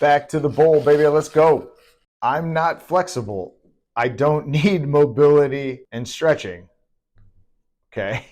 Back to the bowl, baby. Let's go. I'm not flexible. I don't need mobility and stretching. Okay.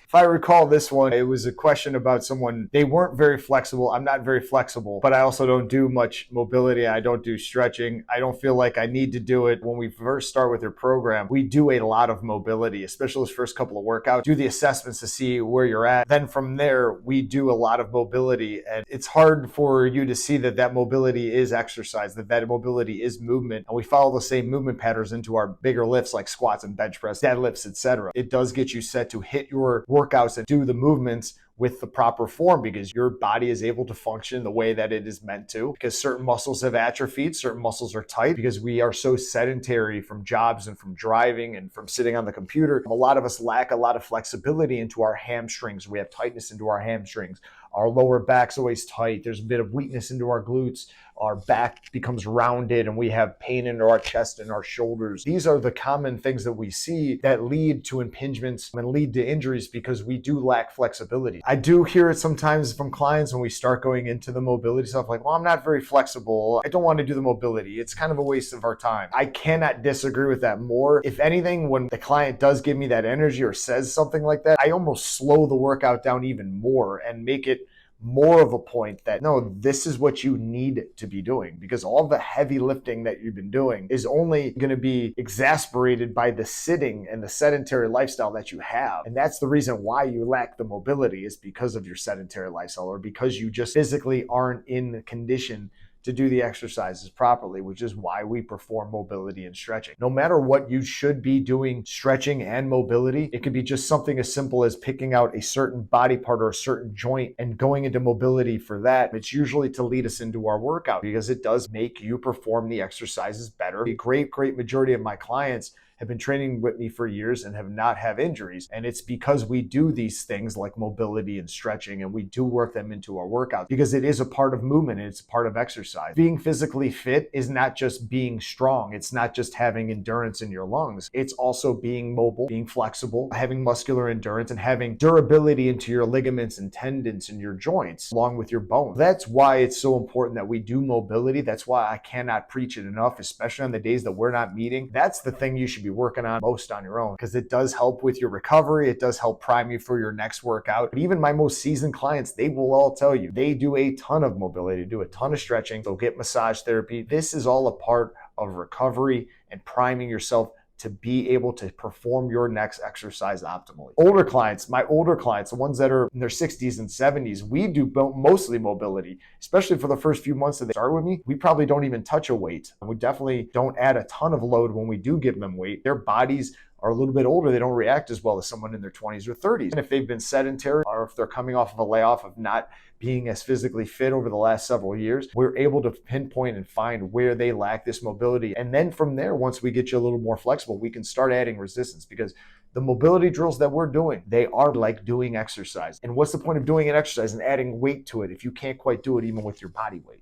If I recall this one, it was a question about someone, they weren't very flexible. I'm not very flexible, but I also don't do much mobility. I don't do stretching. I don't feel like I need to do it. When we first start with your program, we do a lot of mobility, especially those first couple of workouts, do the assessments to see where you're at. Then from there, we do a lot of mobility, and it's hard for you to see that that mobility is exercise, that mobility is movement. And we follow the same movement patterns into our bigger lifts like squats and bench press, deadlifts, etc. It does get you set to hit your workouts and do the movements with the proper form, because your body is able to function the way that it is meant to, because certain muscles have atrophied, certain muscles are tight, because we are so sedentary from jobs and from driving and from sitting on the computer. A lot of us lack a lot of flexibility into our hamstrings. We have tightness into our hamstrings. Our lower back's always tight. There's a bit of weakness into our glutes. Our back becomes rounded and we have pain into our chest and our shoulders. These are the common things that we see that lead to impingements and lead to injuries because we do lack flexibility. I do hear it sometimes from clients when we start going into the mobility stuff, like, well, I'm not very flexible. I don't want to do the mobility. It's kind of a waste of our time. I cannot disagree with that more. If anything, when the client does give me that energy or says something like that, I almost slow the workout down even more and make it more of a point that, no, this is what you need to be doing, because all the heavy lifting that you've been doing is only going to be exasperated by the sitting and the sedentary lifestyle that you have. And that's the reason why you lack the mobility, is because of your sedentary lifestyle, or because you just physically aren't in the condition to do the exercises properly, which is why we perform mobility and stretching. No matter what, you should be doing stretching and mobility. It could be just something as simple as picking out a certain body part or a certain joint and going into mobility for that. It's usually to lead us into our workout, because it does make you perform the exercises better. A great majority of my clients have been training with me for years and have not had injuries. And it's because we do these things like mobility and stretching, and we do work them into our workout, because it is a part of movement and it's a part of exercise. Being physically fit is not just being strong. It's not just having endurance in your lungs. It's also being mobile, being flexible, having muscular endurance, and having durability into your ligaments and tendons and your joints, along with your bones. That's why it's so important that we do mobility. That's why I cannot preach it enough, especially on the days that we're not meeting. That's the thing you should be working on most on your own, because it does help with your recovery. It does help prime you for your next workout. But even my most seasoned clients, they will all tell you they do a ton of mobility, do a ton of stretching. They'll get massage therapy. This is all a part of recovery and priming yourself to be able to perform your next exercise optimally. Older clients, my older clients, the ones that are in their 60s and 70s, we do mostly mobility, especially for the first few months that they start with me. We probably don't even touch a weight. And we definitely don't add a ton of load when we do give them weight. Their bodies are a little bit older. They don't react as well as someone in their 20s or 30s. And if they've been sedentary, or if they're coming off of a layoff of not being as physically fit over the last several years, we're able to pinpoint and find where they lack this mobility. And then from there, once we get you a little more flexible, we can start adding resistance, because the mobility drills that we're doing, they are like doing exercise. And what's the point of doing an exercise and adding weight to it if you can't quite do it even with your body weight?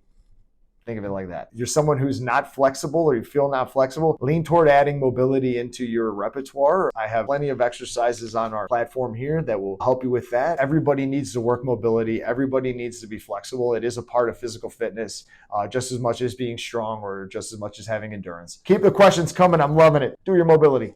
Think of it like that. If you're someone who's not flexible, or you feel not flexible, lean toward adding mobility into your repertoire. I have plenty of exercises on our platform here that will help you with that. Everybody needs to work mobility. Everybody needs to be flexible. It is a part of physical fitness, just as much as being strong, or just as much as having endurance. Keep the questions coming. I'm loving it. Do your mobility.